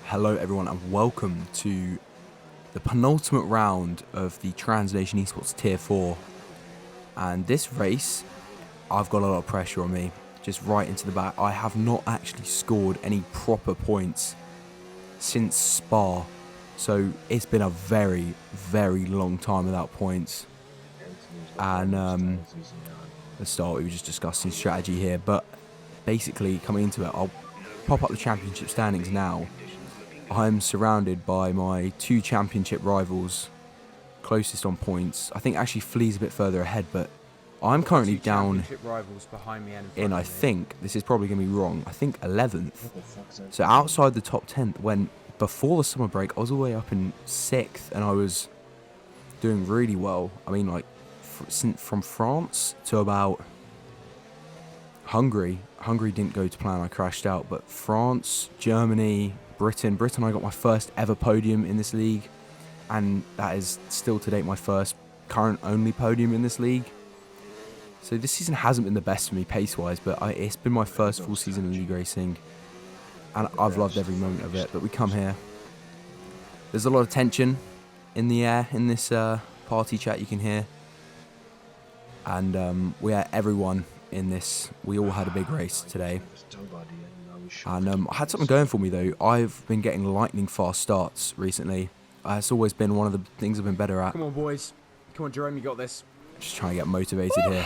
Hello everyone and welcome to the penultimate round of the Translation Esports Tier 4. And this race, I've got a lot of pressure on me, just right into the back. I have not actually scored any proper points since Spa. So it's been a very, very long time without points. And let's start, we were just discussing strategy here. But basically, coming into it, I'll pop up the championship standings now. I'm surrounded by my two championship rivals, closest on points. I think actually Flea's a bit further ahead, but I'm currently down in, I think, this is probably going to be wrong, I think 11th. So outside the top 10th, when before the summer break, I was all the way up in 6th, and I was doing really well. I mean, like, from France to about Hungary. Hungary didn't go to plan, I crashed out, but France, Germany, Britain, I got my first ever podium in this league, and that is still to date my first current only podium in this league. So this season hasn't been the best for me pace-wise, but it's been my first full season in league racing, and I've loved every moment of it. But we come here, there's a lot of tension in the air in this party chat, you can hear, and we are everyone in this. We all had a big race today. And I had something going for me though. I've been getting lightning fast starts recently. It's always been one of the things I've been better at. Come on, boys. Come on, Jerome, you got this. Just trying to get motivated here.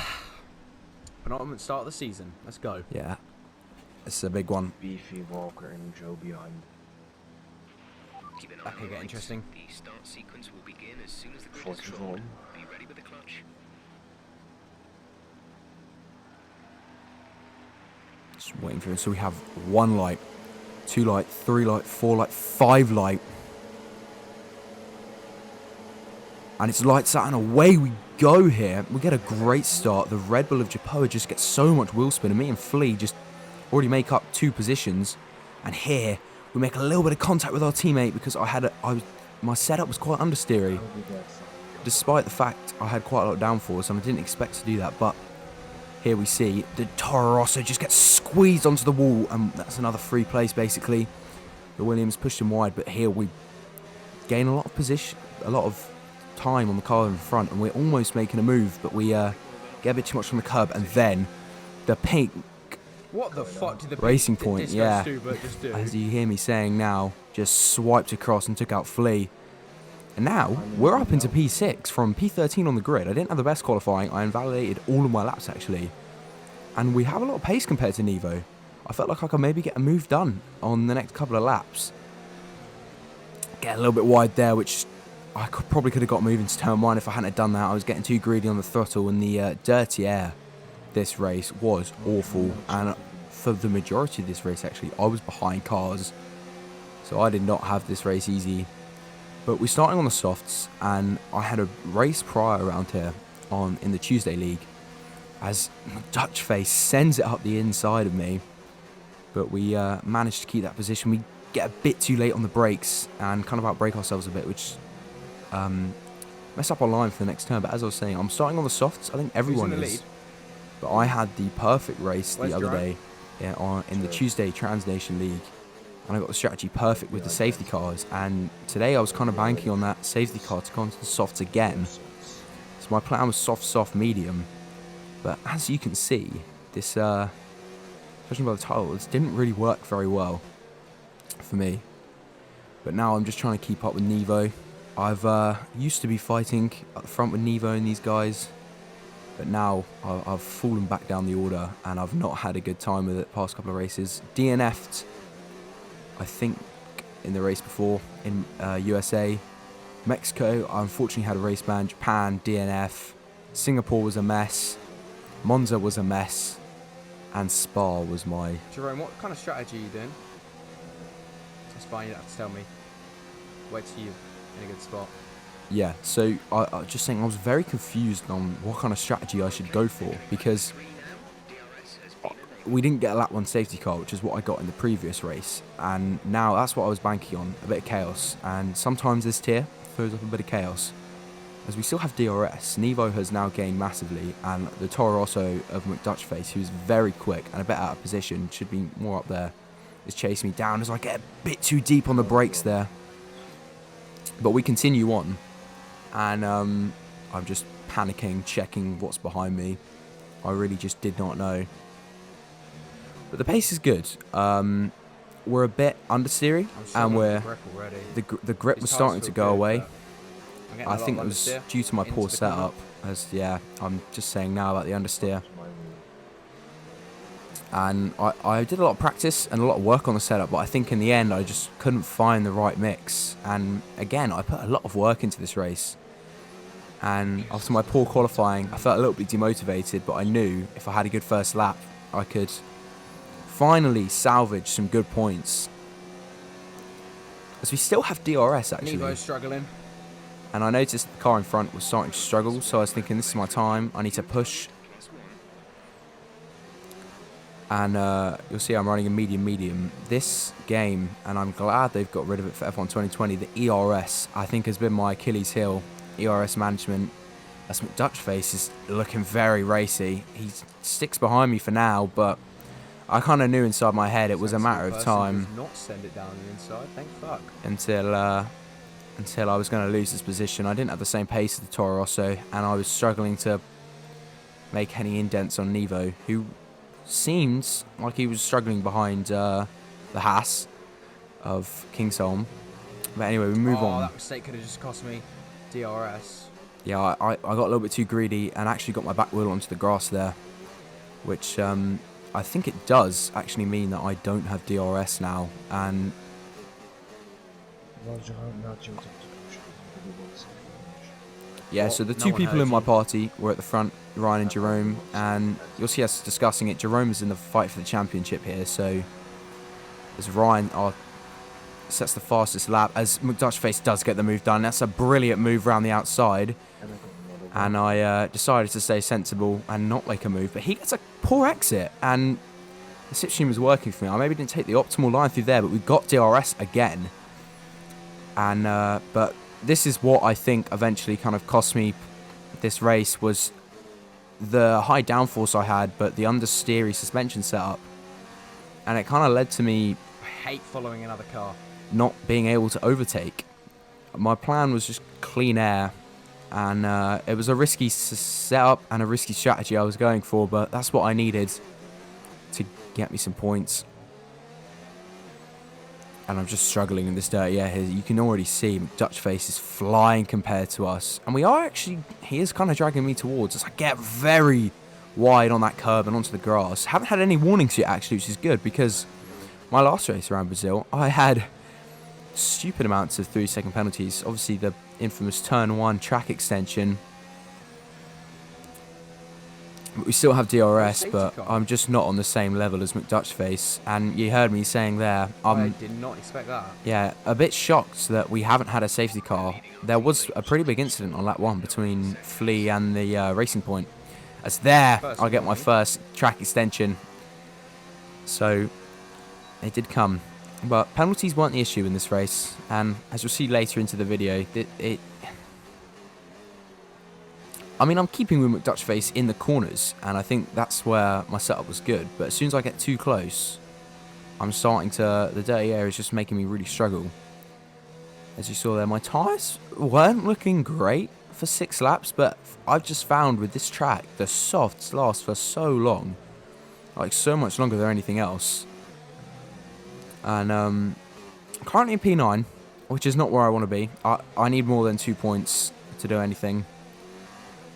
Penultimate start of the season. Let's go. Yeah. It's a big one. Beefy, Walker, and Joe behind. That could get interesting. The start sequence will begin as soon as the grid is Forty drawn. one. Be ready with the clutch. Just waiting for him. So we have 1 light, 2 light, 3 light, 4 light, 5 light. And it's lights out and away we go here. We get a great start. The Red Bull of Japoa just gets so much wheel spin, and me and Flea just already make up 2 positions. And here we make a little bit of contact with our teammate because my setup was quite understeery. Despite the fact I had quite a lot of downforce, and I didn't expect to do that, but here we see the Toro Rosso just gets squeezed onto the wall, and that's another free place basically. The Williams pushed him wide, but here we gain a lot of position, a lot of time on the car in front, and we're almost making a move, but we get a bit too much from the curb, and then the pink What the fuck did the Racing Point, yeah, just do? as you hear me saying now, just swiped across and took out Flea. And now, we're up into P6 from P13 on the grid. I didn't have the best qualifying. I invalidated all of my laps, actually. And we have a lot of pace compared to Nevo. I felt like I could maybe get a move done on the next couple of laps. Get a little bit wide there, which I probably could have got moving to turn 1 if I hadn't have done that. I was getting too greedy on the throttle, and the dirty air this race was awful. And for the majority of this race, actually, I was behind cars. So I did not have this race easy. But we're starting on the softs, and I had a race prior around here in the Tuesday League, as Dutch Face sends it up the inside of me. But we managed to keep that position. We get a bit too late on the brakes and kind of outbrake ourselves a bit, which mess up our line for the next turn. But as I was saying, I'm starting on the softs. I think everyone is. But I had the perfect race the other day in the Tuesday Translation League. And I got the strategy perfect with the safety cars, and today I was kind of banking on that safety car to go onto the softs again. So my plan was soft, medium, but as you can see, this, judging by the title, this didn't really work very well for me. But now I'm just trying to keep up with Nevo. I've used to be fighting up front with Nevo and these guys, but now I've fallen back down the order, and I've not had a good time with it the past couple of races. DNF'd, I think, in the race before in USA. Mexico, I unfortunately had a race ban. Japan, DNF. Singapore was a mess. Monza was a mess. And Spa was my... Jerome, what kind of strategy are you doing? That's fine, you don't have to tell me. Wait till you're in a good spot. Yeah, so I was just saying I was very confused on what kind of strategy I should go for, because we didn't get a lap 1 safety car, which is what I got in the previous race, and now that's what I was banking on, a bit of chaos. And sometimes this tier throws up a bit of chaos, as we still have DRS. Nevo has now gained massively, and the Toro Rosso of McDutchface, who's very quick and a bit out of position, should be more up there is chasing me down as I get a bit too deep on the brakes there. But we continue on, and I'm just panicking, checking what's behind me. I really just did not know. But the pace is good. We're a bit understeery, and the grip was starting to go away. I think it was due to my poor setup. As I'm just saying now about the understeer. And I did a lot of practice and a lot of work on the setup, but I think in the end I just couldn't find the right mix. And again, I put a lot of work into this race. And after my poor qualifying, I felt a little bit demotivated, but I knew if I had a good first lap, I could finally salvage some good points. As we still have DRS actually. Nevo's struggling. And I noticed the car in front was starting to struggle, so I was thinking this is my time, I need to push. And you'll see I'm running a medium. This game, and I'm glad they've got rid of it for F1 2020, the ERS, I think has been my Achilles heel. ERS management. As McDutchface is looking very racy. He sticks behind me for now, but I kind of knew inside my head it was a matter of time. Not send it down the inside, thank fuck. Until I was going to lose this position. I didn't have the same pace as the Toro Rosso, and I was struggling to make any indents on Nevo, who seems like he was struggling behind the Haas of Kingsholm. But anyway, we move on. That mistake could have just cost me DRS. Yeah, I got a little bit too greedy and actually got my back wheel onto the grass there, which I think it does actually mean that I don't have DRS now. And yeah, so the two people in my party were at the front, Ryan and Jerome, and you'll see us discussing it. Jerome is in the fight for the championship here, so as Ryan sets the fastest lap, as McDutchface does get the move done. That's a brilliant move around the outside, and I decided to stay sensible and not make a move, but he gets a poor exit, and the slipstream was working for me. I maybe didn't take the optimal line through there, but we got DRS again. And but this is what I think eventually kind of cost me this race, was the high downforce I had, but the understeery suspension setup, and it kind of led to me I hate following another car. Not being able to overtake. My plan was just clean air, and it was a risky setup and a risky strategy I was going for, but that's what I needed to get me some points. And I'm just struggling in this dirty air here. You can already see McDutchface is flying compared to us. And we are actually, he is kind of dragging me towards us. I get very wide on that curb and onto the grass. Haven't had any warnings yet actually, which is good, because my last race around Brazil, I had stupid amounts of 3-second penalties. Obviously the infamous turn 1 track extension. But we still have DRS, but I'm just not on the same level as McDutchface. And you heard me saying there, I did not expect that. Yeah, a bit shocked that we haven't had a safety car. There was a pretty big incident on lap 1 between Flea and the Racing Point. As there, I get my first track extension. So, it did come. But penalties weren't the issue in this race. And as you'll see later into the video, I mean, I'm keeping with McDutchface in the corners, and I think that's where my setup was good. But as soon as I get too close, I'm starting to... The dirty air is just making me really struggle. As you saw there, my tyres weren't looking great for 6 laps, but I've just found with this track, the softs last for so long. Like, so much longer than anything else. And I'm currently in P9, which is not where I want to be. I need more than 2 points to do anything.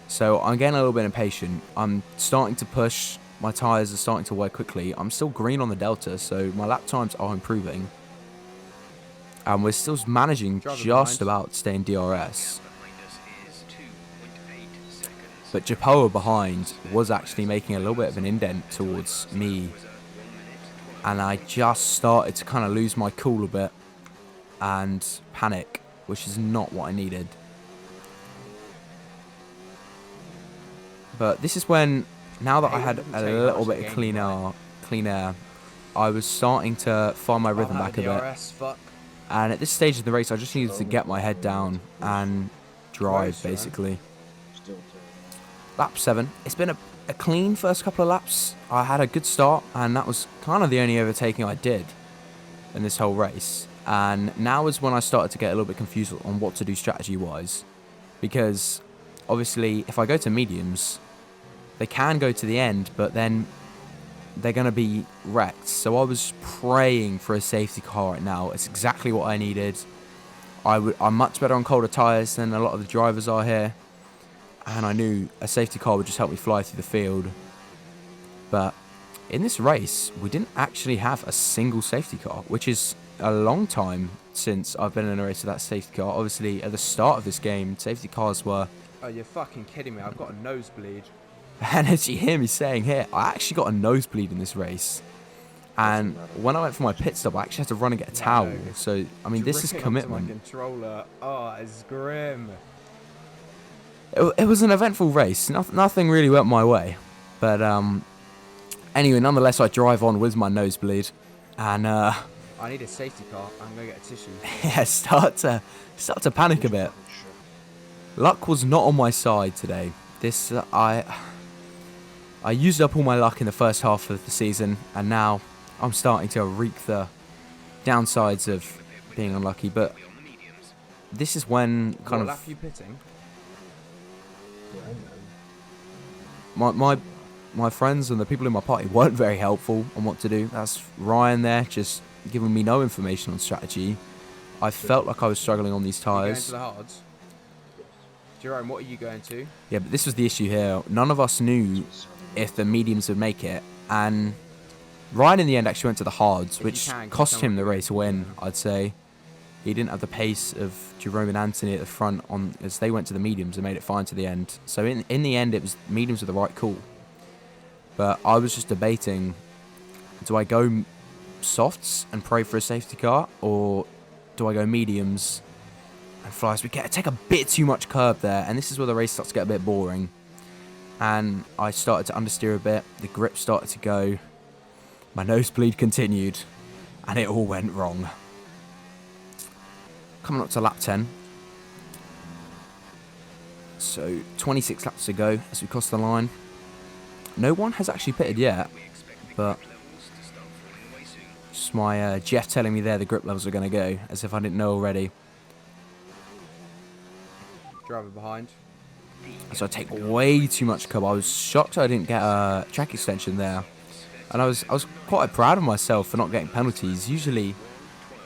So I'm getting a little bit impatient. I'm starting to push. My tyres are starting to wear quickly. I'm still green on the Delta, so my lap times are improving. And we're still managing just about to stay in DRS. But Japoa behind was actually making a little bit of an indent towards me. And I just started to kind of lose my cool a bit and panic, which is not what I needed. But this is when, now that I had a little bit of clean air, I was starting to find my rhythm back a bit. And at this stage of the race, I just needed to get my head down and drive, basically. Lap 7. It's been a clean first couple of laps. I had a good start, and that was kind of the only overtaking I did. in this whole race. And now is when I started to get a little bit confused on what to do strategy-wise. Because, obviously, if I go to mediums, they can go to the end, but then they're going to be wrecked. So I was praying for a safety car right now. It's exactly what I needed. I'm much better on colder tyres than a lot of the drivers are here. And I knew a safety car would just help me fly through the field. But in this race, we didn't actually have a single safety car, which is a long time since I've been in a race with that safety car. Obviously, at the start of this game, safety cars were... Oh, you're fucking kidding me. I've got a nosebleed. And as you hear me saying here, I actually got a nosebleed in this race. And when I went for my pit stop, I actually had to run and get a towel. So, I mean, this is Dripping onto commitment. my controller. Oh, it's grim. It was an eventful race. Nothing really went my way. But anyway, nonetheless, I drive on with my nosebleed. And I need a safety car. I'm going to get a tissue. yeah, start to panic a bit. Luck was not on my side today. This I used up all my luck in the first half of the season, and now I'm starting to reap the downsides of being unlucky. But this is when kind What lap of are you pitting? my friends and the people in my party weren't very helpful on what to do. That's Ryan there, just giving me no information on strategy. I felt like I was struggling on these Are you going tyres. to the hards? Jerome, what are you going to? Yeah, but this was the issue here. None of us knew if the mediums would make it, and Ryan in the end actually went to the hards, If you which can cost tell him me the where race you win, go. I'd say. He didn't have the pace of Jerome and Anthony at the front as they went to the mediums and made it fine to the end. So in the end, it was mediums were the right call. But I was just debating, do I go softs and pray for a safety car, or do I go mediums and fly? So we take a bit too much curb there, and this is where the race starts to get a bit boring. And I started to understeer a bit, the grip started to go, my nosebleed continued, and it all went wrong. Coming up to lap 10. So 26 laps to go as we cross the line. No one has actually pitted yet, but just my Jeff telling me there the grip levels are going to go, as if I didn't know already. Driver behind. So I take way too much curb. I was shocked I didn't get a track extension there, and I was quite proud of myself for not getting penalties. Usually,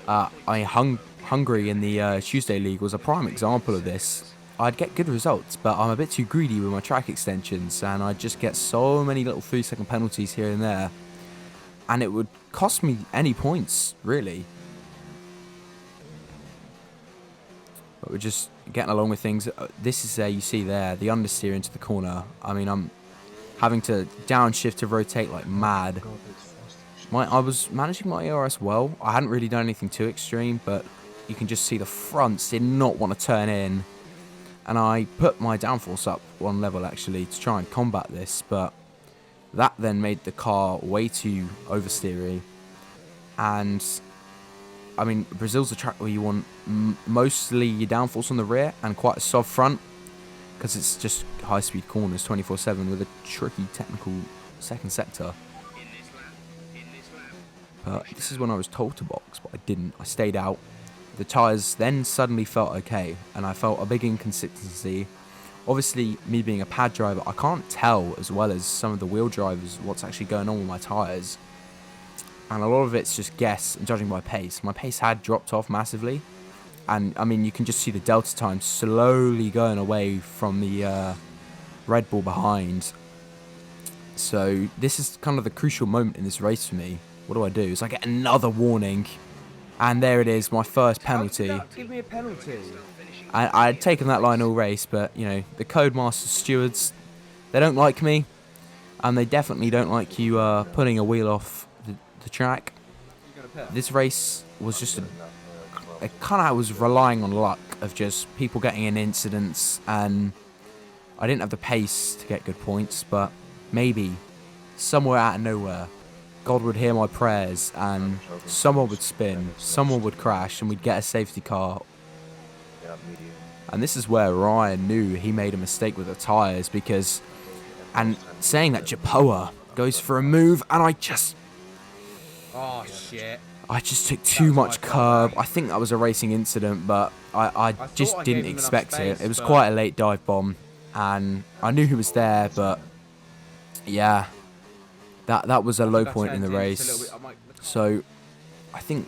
Hungary in the Tuesday League was a prime example of this. I'd get good results, but I'm a bit too greedy with my track extensions, and I'd just get so many little 3-second penalties here and there, and it would cost me any points, really. But we're just getting along with things. This is you see there, the understeer into the corner. I mean, I'm having to downshift to rotate like mad. I was managing my ERS well. I hadn't really done anything too extreme, but you can just see the fronts did not want to turn in. And I put my downforce up one level actually to try and combat this, but that then made the car way too oversteery. And I mean, Brazil's a track where you want mostly your downforce on the rear and quite a soft front, because it's just high-speed corners 24/7 with a tricky technical second sector. But this is when I was told to box, but I didn't. I stayed out. The tyres then suddenly felt okay, and I felt a big inconsistency. Obviously, me being a pad driver, I can't tell as well as some of the wheel drivers what's actually going on with my tyres. And a lot of it's just guess and judging by pace. My pace had dropped off massively. And, I mean, you can just see the delta time slowly going away from the Red Bull behind. So, this is kind of the crucial moment in this race for me. What do I do? So I get another warning. And there it is, my first penalty. Give me a penalty. I'd taken that line all race, but, you know, the Codemaster stewards, they don't like me. And they definitely don't like you putting a wheel off the track. This race was just it kind of was relying on luck of just people getting in incidents, and I didn't have the pace to get good points, but maybe somewhere out of nowhere God would hear my prayers and someone would spin, someone would crash, and we'd get a safety car. And this is where Ryan knew he made a mistake with the tyres, because, and saying that Japoa goes for a move, and I I just took too That's my much fault, curb. I think that was a racing incident, but I thought just I didn't gave him enough expect space, it. It was but- quite a late dive bomb, and I knew he was there, but yeah, that was a low That point in the turned into a little race. bit- I might- So I think,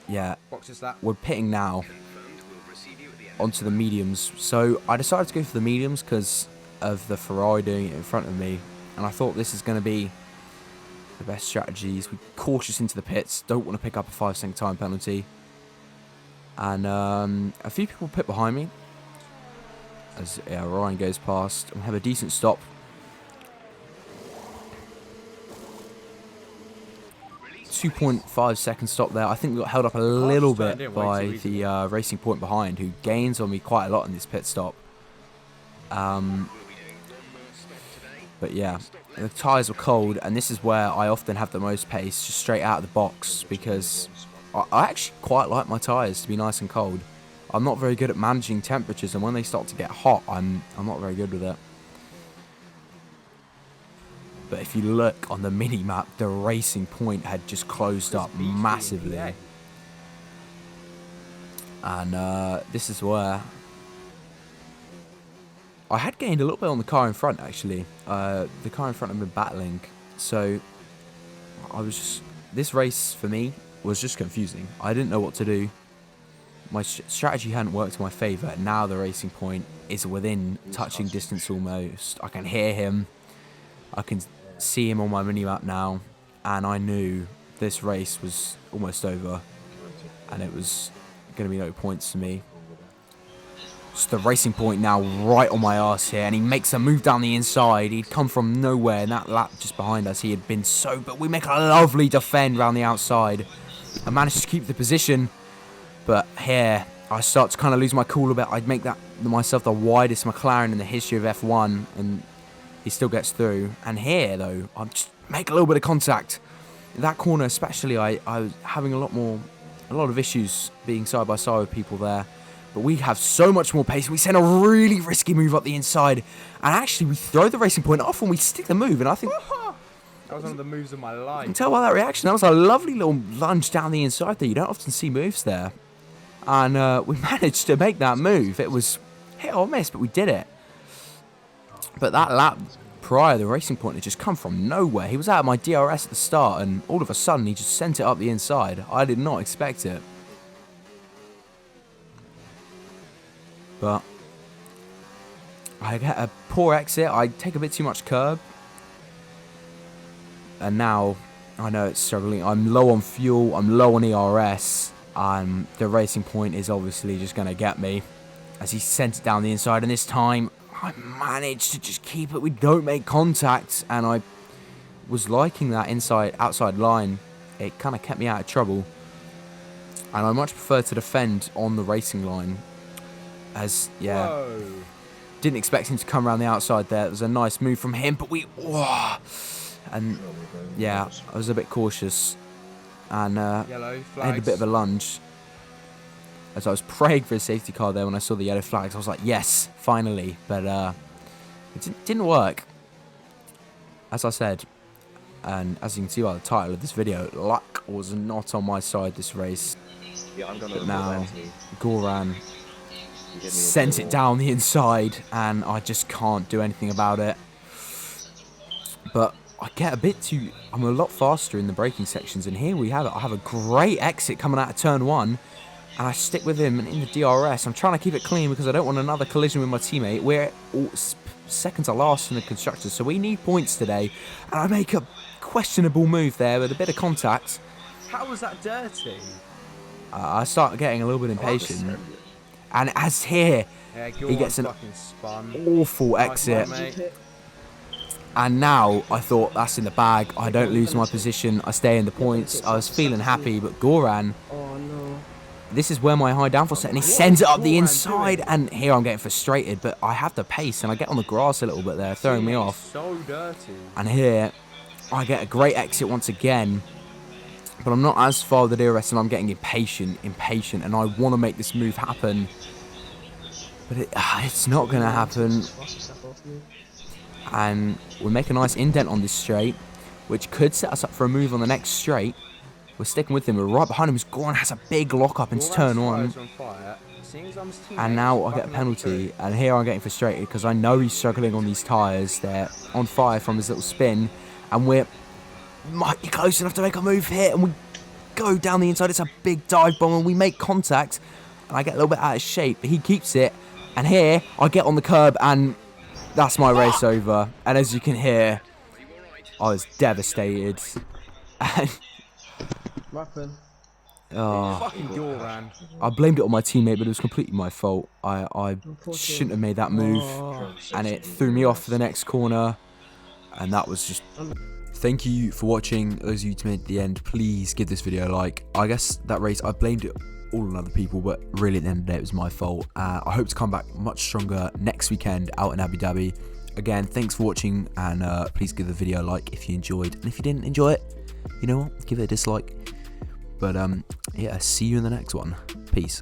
yeah, Boxes that. we're pitting now Confirmed. We'll receive you at the end. onto the mediums. So I decided to go for the mediums because of the Ferrari doing it in front of me, and I thought this is going to be the best strategies. We're cautious into the pits, don't want to pick up a 5-second time penalty. And a few people pit behind me as Ryan goes past and have a decent stop. Release 2.5 second stop there. I think we got held up a little turned bit in way by too easily. the Racing Point behind, who gains on me quite a lot in this pit stop. We'll be doing one more stop today. But yeah, the tyres were cold, and this is where I often have the most pace, just straight out of the box, because I actually quite like my tyres to be nice and cold. I'm not very good at managing temperatures, and when they start to get hot, I'm not very good with it. But if you look on the mini map, the Racing Point had just closed up Beach massively, yeah. and this is where I had gained a little bit on the car in front, actually. The car in front had been battling, so I was just... This race, for me, was just confusing. I didn't know what to do. My strategy hadn't worked in my favour. Now the Racing Point is within touching distance almost. I can hear him. I can see him on my mini-map now. And I knew this race was almost over. And it was going to be no points to me. It's the Racing Point now right on my arse here, and he makes a move down the inside. He'd come from nowhere, and that lap just behind us, he had been so... But we make a lovely defend round the outside. I managed to keep the position, but here I start to kind of lose my cool a bit. I'd make that myself the widest McLaren in the history of F1, and he still gets through. And here, though, I just make a little bit of contact. In that corner especially, I was having a lot of issues being side by side with people there. But we have so much more pace. We send a really risky move up the inside. And actually, we throw the Racing Point off and we stick the move. And I think... That was one of the moves of my life. You can tell by that reaction. That was a lovely little lunge down the inside there. You don't often see moves there. And we managed to make that move. It was hit or miss, but we did it. But that lap prior, the Racing Point had just come from nowhere. He was out of my DRS at the start, and all of a sudden, he just sent it up the inside. I did not expect it. But I get a poor exit. I take a bit too much curb. And now I know it's struggling. I'm low on fuel. I'm low on ERS. The Racing Point is obviously just going to get me as he sent it down the inside. And this time I managed to just keep it. We don't make contact. And I was liking that outside line. It kind of kept me out of trouble. And I much prefer to defend on the racing line. As, yeah, Whoa. didn't expect him to come around the outside there. It was a nice move from him, but and yeah, I was a bit cautious and Yellow I flags. had a bit of a lunge as I was praying for a safety car there when I saw the yellow flags. I was like, yes, finally, but it didn't work. As I said, and as you can see by the title of this video, luck was not on my side this race. Yeah, I'm gonna But now, Anthony. Goran You hit me with sent the it wall. down the inside, and I just can't do anything about it. But I get a bit too... I'm a lot faster in the braking sections, and here we have it. I have a great exit coming out of turn 1, and I stick with him in the DRS. I'm trying to keep it clean because I don't want another collision with my teammate. We're second to last in the constructors, so we need points today. And I make a questionable move there with a bit of contact. How was that dirty? I start getting a little bit impatient. And as here, Yeah, he gets an fucking spun. awful Nice exit. one, mate. And now I thought that's in the bag. I don't lose my position. I stay in the points. I was feeling happy, but Goran, Oh no. this is where my high downforce set, and he sends it up the Goran inside. doing? And here I'm getting frustrated, but I have the pace, and I get on the grass a little bit there, throwing me off. So dirty. And here I get a great exit once again, but I'm not as far with the DRS, and I'm getting impatient, and I want to make this move happen, but it's not going to happen. And we make a nice indent on this straight, which could set us up for a move on the next straight, We're sticking with him. We're right behind him. Goran has a big lock up into turn 1. And now I get a penalty, and here I'm getting frustrated because I know he's struggling on these tyres. They're on fire from his little spin, and we might be close enough to make a move here, and we go down the inside. It's a big dive bomb, and we make contact, and I get a little bit out of shape, but he keeps it, and here I get on the curb, and that's my race over. And as you can hear, I was devastated. And What happened? oh, Fucking Goran. I blamed it on my teammate, but it was completely my fault. I shouldn't have made that move, and it threw me off for the next corner, and that was just... Thank you for watching. Those of you who made it to the end, please give this video a like. I guess that race, I blamed it all on other people, but really at the end of the day, it was my fault. I hope to come back much stronger next weekend out in Abu Dhabi. Again, thanks for watching, and please give the video a like if you enjoyed, and if you didn't enjoy it, you know what, give it a dislike. But yeah, see you in the next one. Peace.